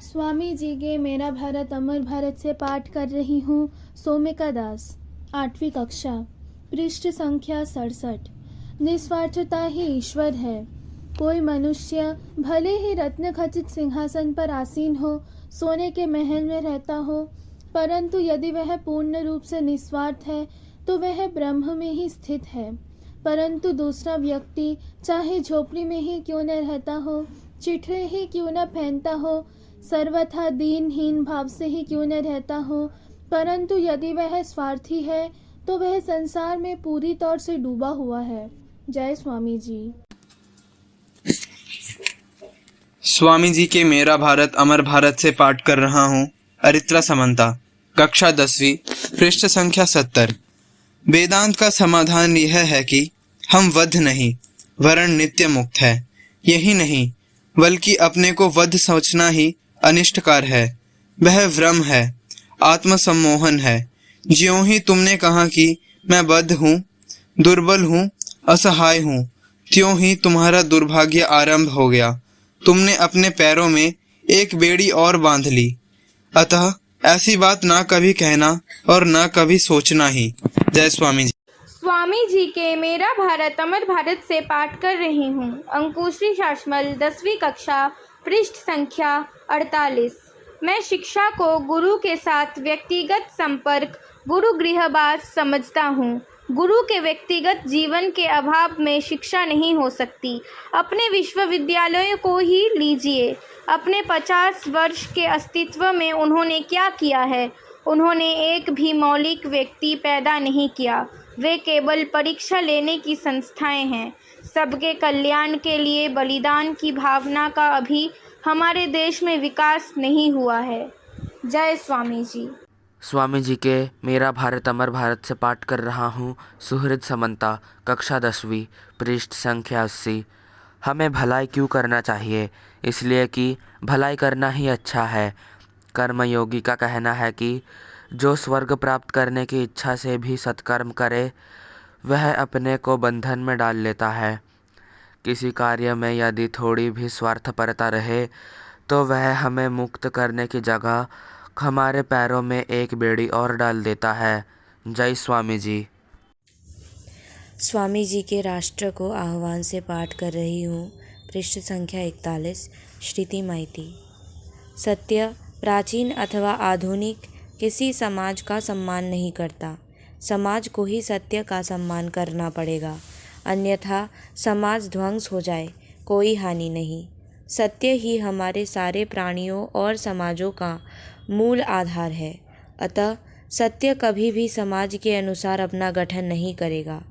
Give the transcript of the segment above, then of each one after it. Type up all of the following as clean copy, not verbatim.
स्वामी जी के मेरा भारत अमर भारत से पाठ कर रही हूँ। सोमिका दास, 8वीं कक्षा, पृष्ठ संख्या 67। निस्वार्थता ही ईश्वर है। कोई मनुष्य भले ही रत्न खचित सिंहासन पर आसीन हो, सोने के महल में रहता हो, परंतु यदि वह पूर्ण रूप से निस्वार्थ है तो वह ब्रह्म में ही स्थित है। परंतु दूसरा व्यक्ति चाहे झोपड़ी में ही क्यों न रहता हो, चिट्ठी ही क्यों न पहनता हो, सर्वथा दीनहीन भाव से ही क्यों न रहता हो, परंतु यदि वह स्वार्थी है तो वह संसार में पूरी तौर से डूबा हुआ है। जय स्वामी जी। स्वामी जी के मेरा भारत अमर भारत से पाठ कर रहा हूँ। अरित्रा समंता, कक्षा 10वीं, पृष्ठ संख्या 70। वेदांत का समाधान यह है कि हम वध नहीं वरण नित्य मुक्त है। यही नहीं बल्कि अपने को वध सोचना ही अनिष्टकार है। वह भ्रम है, आत्मसम्मोहन है। ज्यों ही तुमने कहा कि मैं बद्ध हूँ, दुर्बल हूँ, असहाय हूँ, त्यों ही तुम्हारा दुर्भाग्य आरंभ हो गया। तुमने अपने पैरों में एक बेड़ी और बांध ली। अतः ऐसी बात ना कभी कहना और ना कभी सोचना ही। जय स्वामी जी। स्वामी जी के मेरा भारत अमर भारत से पाठ कर रही हूँ। अंकुश्री शासमल, 10वीं कक्षा, पृष्ठ संख्या 48। मैं शिक्षा को गुरु के साथ व्यक्तिगत संपर्क, गुरु गृहवास समझता हूँ। गुरु के व्यक्तिगत जीवन के अभाव में शिक्षा नहीं हो सकती। अपने विश्वविद्यालयों को ही लीजिए। अपने 50 वर्ष के अस्तित्व में उन्होंने क्या किया है? उन्होंने एक भी मौलिक व्यक्ति पैदा नहीं किया। वे केवल परीक्षा लेने की संस्थाएं हैं। सबके कल्याण के लिए बलिदान की भावना का अभी हमारे देश में विकास नहीं हुआ है। जय स्वामी जी। स्वामी जी के मेरा भारत अमर भारत से पाठ कर रहा हूँ। सुहृद समंता, कक्षा 10वीं, पृष्ठ संख्या 80। हमें भलाई क्यों करना चाहिए? इसलिए कि भलाई करना ही अच्छा है। कर्मयोगी का कहना है कि जो स्वर्ग प्राप्त करने की इच्छा से भी सत्कर्म करे, वह अपने को बंधन में डाल लेता है। किसी कार्य में यदि थोड़ी भी स्वार्थपरता रहे तो वह हमें मुक्त करने की जगह हमारे पैरों में एक बेड़ी और डाल देता है। जय स्वामी जी। स्वामी जी के राष्ट्र को आह्वान से पाठ कर रही हूँ। पृष्ठ संख्या 41, श्रुति माइती। सत्य प्राचीन अथवा आधुनिक किसी समाज का सम्मान नहीं करता। समाज को ही सत्य का सम्मान करना पड़ेगा, अन्यथा समाज ध्वंस हो जाए कोई हानि नहीं। सत्य ही हमारे सारे प्राणियों और समाजों का मूल आधार है। अतः सत्य कभी भी समाज के अनुसार अपना गठन नहीं करेगा।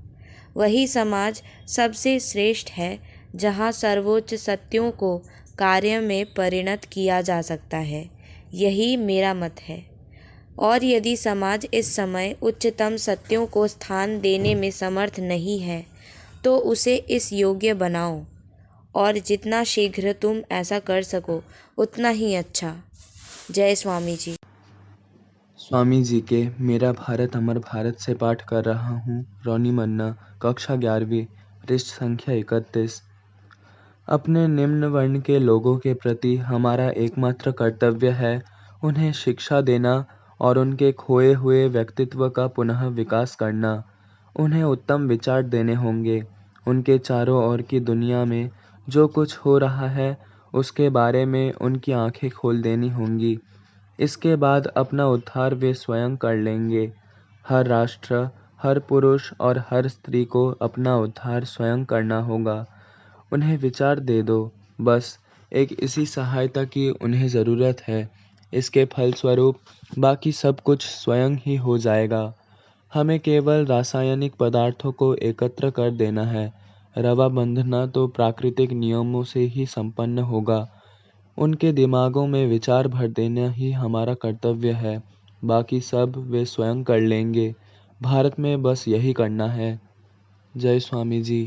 वही समाज सबसे श्रेष्ठ है जहाँ सर्वोच्च सत्यों को कार्य में परिणत किया जा सकता है। यही मेरा मत है। और यदि समाज इस समय उच्चतम सत्यों को स्थान देने में समर्थ नहीं है तो उसे इस योग्य बनाओ, और जितना शीघ्र तुम ऐसा कर सको उतना ही अच्छा। जय स्वामी जी। स्वामी जी के मेरा भारत अमर भारत से पाठ कर रहा हूँ। रोनी मन्ना, कक्षा 11वीं, पृष्ठ संख्या 31। अपने निम्न वर्ण के लोगों के प्रति हमारा एकमात्र कर्तव्य है उन्हें शिक्षा देना और उनके खोए हुए व्यक्तित्व का पुनः विकास करना। उन्हें उत्तम विचार देने होंगे। उनके चारों ओर की दुनिया में जो कुछ हो रहा है उसके बारे में उनकी आंखें खोल देनी होंगी। इसके बाद अपना उद्धार वे स्वयं कर लेंगे। हर राष्ट्र, हर पुरुष और हर स्त्री को अपना उद्धार स्वयं करना होगा। उन्हें विचार दे दो, बस एक इसी सहायता की उन्हें ज़रूरत है। इसके फलस्वरूप बाकी सब कुछ स्वयं ही हो जाएगा। हमें केवल रासायनिक पदार्थों को एकत्र कर देना है। रवा बंधना तो प्राकृतिक नियमों से ही संपन्न होगा। उनके दिमागों में विचार भर देना ही हमारा कर्तव्य है। बाकी सब वे स्वयं कर लेंगे। भारत में बस यही करना है। जय स्वामी जी।